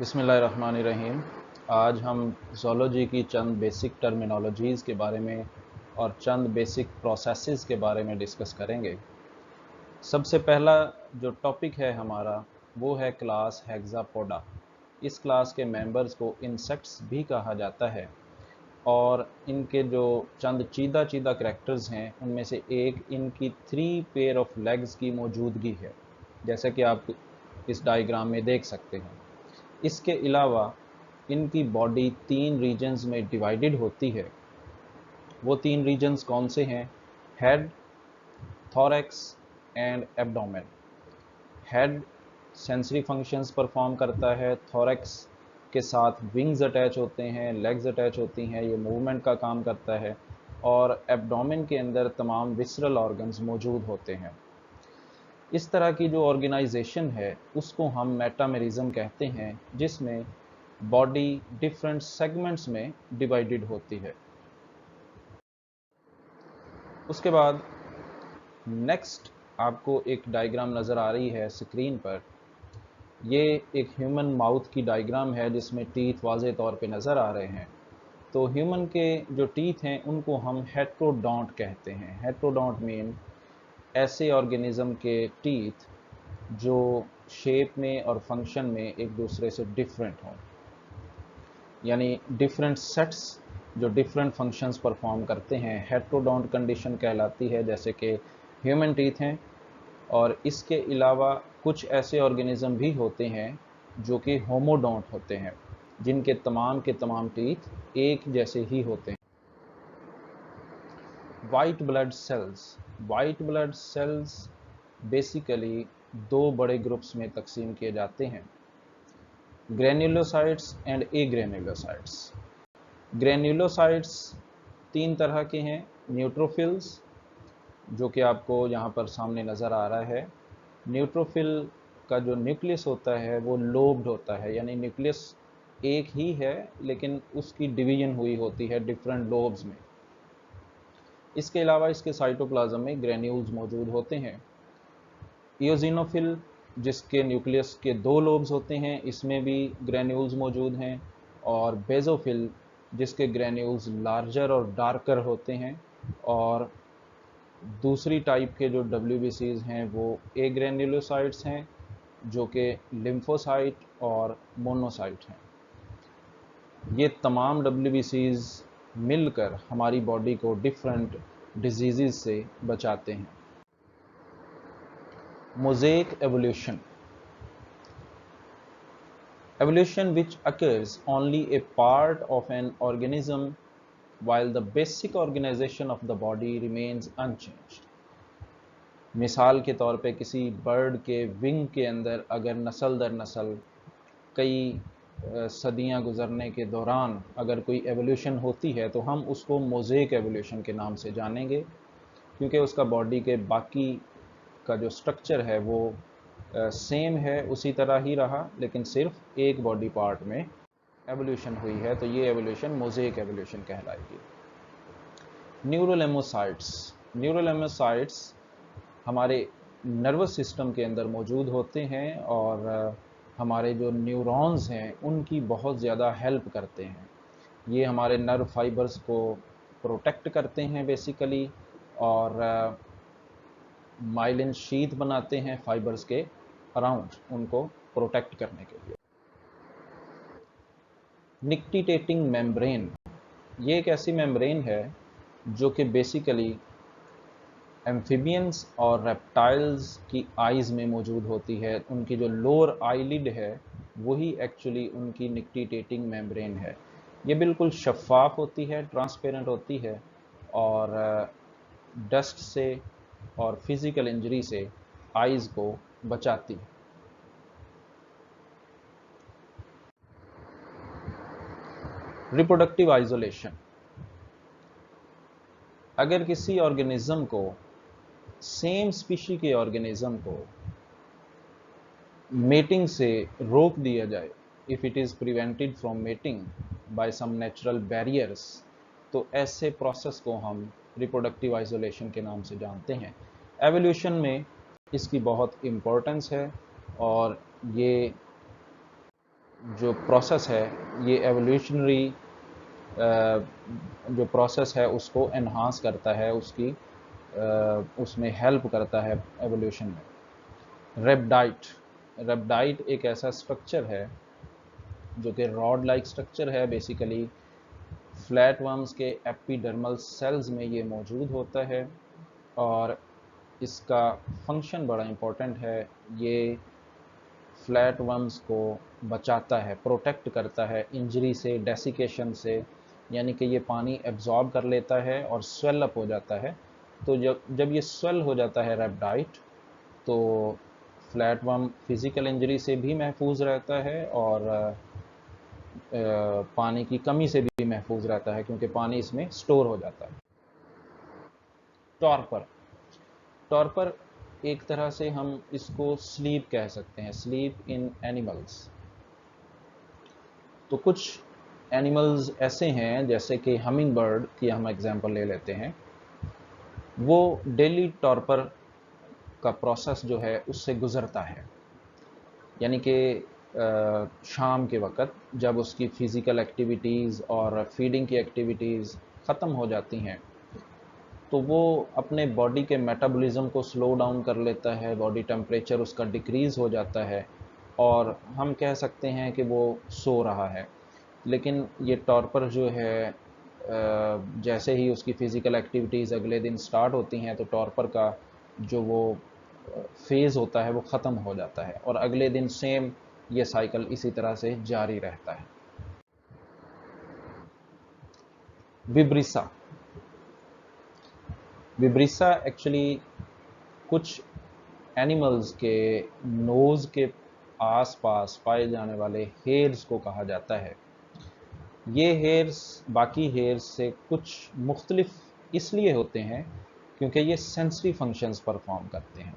बिस्मिल्लाहिर्रहमानिर्रहीम। आज हम ज़ूलॉजी की चंद बेसिक टर्मिनोलॉजीज़ के बारे में और चंद बेसिक प्रोसेसेस के बारे में डिस्कस करेंगे। सबसे पहला जो टॉपिक है हमारा वो है क्लास हेक्सापोडा। इस क्लास के मेंबर्स को इंसेक्ट्स भी कहा जाता है और इनके जो चंद चीदा चीदा करैक्टर्स हैं उनमें से एक इनकी 3 पेयर ऑफ लेग्स की मौजूदगी है, जैसा कि आप इस डायग्राम में देख सकते हैं। इसके अलावा इनकी बॉडी 3 रीजन्स में डिवाइडेड होती है। वो 3 रीजन्स कौन से हैं? Head, thorax and abdomen. Head sensory functions perform करता है, थोरैक्स के साथ विंग्स अटैच होते हैं, लेग्स अटैच होती हैं, ये मूवमेंट का काम करता है, और एब्डोमेन के अंदर तमाम विसरल ऑर्गन्स मौजूद होते हैं। इस तरह की जो ऑर्गेनाइजेशन है उसको हम मेटामेरिज्म कहते हैं, जिसमें बॉडी डिफरेंट सेगमेंट्स में डिवाइडेड होती है। उसके बाद नेक्स्ट आपको एक डायग्राम नज़र आ रही है स्क्रीन पर। ये एक ह्यूमन माउथ की डायग्राम है जिसमें टीथ वाज़े तौर पे नज़र आ रहे हैं। तो ह्यूमन के जो टीथ हैं उनको हम हेट्रोडोंट कहते हैं। हेट्रोडोंट मीन ऐसे ऑर्गेनिज्म के टीथ जो शेप में और फंक्शन में एक दूसरे से डिफरेंट हों, यानी डिफरेंट सेट्स जो डिफरेंट फंक्शंस परफॉर्म करते हैं, हेट्रोडोंट कंडीशन कहलाती है, जैसे कि ह्यूमन टीथ हैं। और इसके अलावा कुछ ऐसे ऑर्गेनिज्म भी होते हैं जो कि होमोडोंट होते हैं, जिनके तमाम के तमाम टीथ एक जैसे ही होते हैं। वाइट ब्लड सेल्स बेसिकली 2 बड़े ग्रुप्स में तकसीम किए जाते हैं, ग्रेन्युलोसाइट्स एंड एग्रेन्युलोसाइट्स। ग्रेन्युलोसाइट्स 3 तरह के हैं। न्यूट्रोफिल्स, जो कि आपको यहाँ पर सामने नज़र आ रहा है। न्यूट्रोफिल का जो न्यूक्लियस होता है वो लोब्ड होता है, यानी न्यूक्लियस एक ही है लेकिन उसकी डिवीजन हुई होती है डिफरेंट लोब्स में। इसके अलावा इसके साइटोप्लाज्म में ग्रेन्यूल्स मौजूद होते हैं। इयोजिनोफिल, जिसके न्यूक्लियस के 2 लोब्स होते हैं, इसमें भी ग्रेन्यूल्स मौजूद हैं। और बेजोफिल, जिसके ग्रेन्यूल्स लार्जर और डार्कर होते हैं। और दूसरी टाइप के जो WBCs हैं वो एग्रेन्युलोसाइट्स हैं, जो कि लिम्फोसाइट और मोनोसाइट हैं। ये तमाम WBCs मिलकर हमारी बॉडी को डिफरेंट डिजीज़ से बचाते हैं। Mosaic evolution which occurs only a part of an organism while the basic organization of the body remains unchanged. मिसाल के तौर पे किसी बर्ड के विंग के अंदर अगर नस्ल दर नस्ल कई सदियां गुजरने के दौरान अगर कोई एवोल्यूशन होती है तो हम उसको मोज़ेक एवोल्यूशन के नाम से जानेंगे, क्योंकि उसका बॉडी के बाकी का जो स्ट्रक्चर है वो सेम है, उसी तरह ही रहा, लेकिन सिर्फ एक बॉडी पार्ट में एवोल्यूशन हुई है, तो ये एवोल्यूशन मोज़ेक एवोल्यूशन कहलाएगी। न्यूरोलेमोसाइट्स हमारे नर्वस सिस्टम के अंदर मौजूद होते हैं और हमारे जो न्यूरॉन्स हैं उनकी बहुत ज़्यादा हेल्प करते हैं। ये हमारे नर्व फाइबर्स को प्रोटेक्ट करते हैं बेसिकली, और माइलिन शीथ बनाते हैं फाइबर्स के अराउंड उनको प्रोटेक्ट करने के लिए। निक्टिटेटिंग मेम्ब्रेन, ये एक ऐसी मेम्ब्रेन है जो कि बेसिकली एम्फीबियंस और रेप्टाइल्स की आइज़ में मौजूद होती है। उनकी जो लोअर आईलिड है वही एक्चुअली उनकी निक्टिटेटिंग मेम्ब्रेन है। ये बिल्कुल शफ़ाफ़ होती है, ट्रांसपेरेंट होती है, और डस्ट से और फिज़िकल इंजरी से आइज़ को बचाती है। रिप्रोडक्टिव आइसोलेशन, अगर किसी ऑर्गेनिज्म को, सेम स्पीशी के ऑर्गेनिज्म को मेटिंग से रोक दिया जाए, if it is prevented from mating by some natural barriers, तो ऐसे प्रोसेस को हम रिप्रोडक्टिव आइसोलेशन के नाम से जानते हैं। एवोल्यूशन में इसकी बहुत इम्पोर्टेंस है और ये जो प्रोसेस है ये एवोल्यूशनरी जो प्रोसेस है उसको एनहांस करता है, उसमें हेल्प करता है एवोल्यूशन में। रेप्टाइड, रेप्टाइड एक ऐसा स्ट्रक्चर है जो कि रॉड लाइक स्ट्रक्चर है। बेसिकली फ्लैट वर्म्स के एपिडर्मल सेल्स में ये मौजूद होता है और इसका फंक्शन बड़ा इम्पोर्टेंट है। ये फ्लैट वर्म्स को बचाता है, प्रोटेक्ट करता है इंजरी से, डेसिकेशन से, यानी कि ये पानी एब्जॉर्ब कर लेता है और स्वेल अप हो जाता है। तो जब ये स्वेल हो जाता है रेप्टाइड, तो फ्लैट वर्म फिजिकल इंजरी से भी महफूज रहता है और पानी की कमी से भी महफूज रहता है, क्योंकि पानी इसमें स्टोर हो जाता है। टॉर्पर, टॉर्पर एक तरह से हम इसको स्लीप कह सकते हैं, स्लीप इन एनिमल्स। तो कुछ एनिमल्स ऐसे हैं, जैसे कि हमिंग बर्ड की हम एग्जांपल ले लेते हैं, वो डेली टॉर्पर का प्रोसेस जो है उससे गुजरता है। यानी कि शाम के वक़्त जब उसकी फ़िज़िकल एक्टिविटीज़ और फीडिंग की एक्टिविटीज़ ख़त्म हो जाती हैं, तो वो अपने बॉडी के मेटाबॉलिज्म को स्लो डाउन कर लेता है, बॉडी टेम्परेचर उसका डिक्रीज़ हो जाता है और हम कह सकते हैं कि वो सो रहा है। लेकिन ये टॉर्पर जो है, जैसे ही उसकी फ़िज़िकल एक्टिविटीज़ अगले दिन स्टार्ट होती हैं, तो टॉर्पर का जो वो फेज़ होता है वो ख़त्म हो जाता है और अगले दिन सेम ये साइकिल इसी तरह से जारी रहता है। विब्रिसा, विब्रिसा एक्चुअली कुछ एनिमल्स के नोज़ के आसपास पाए जाने वाले हेयर्स को कहा जाता है। ये हेयर्स बाकी हेयर्स से कुछ मुख्तलिफ इसलिए होते हैं क्योंकि ये सेंसरी फंक्शंस परफॉर्म करते हैं।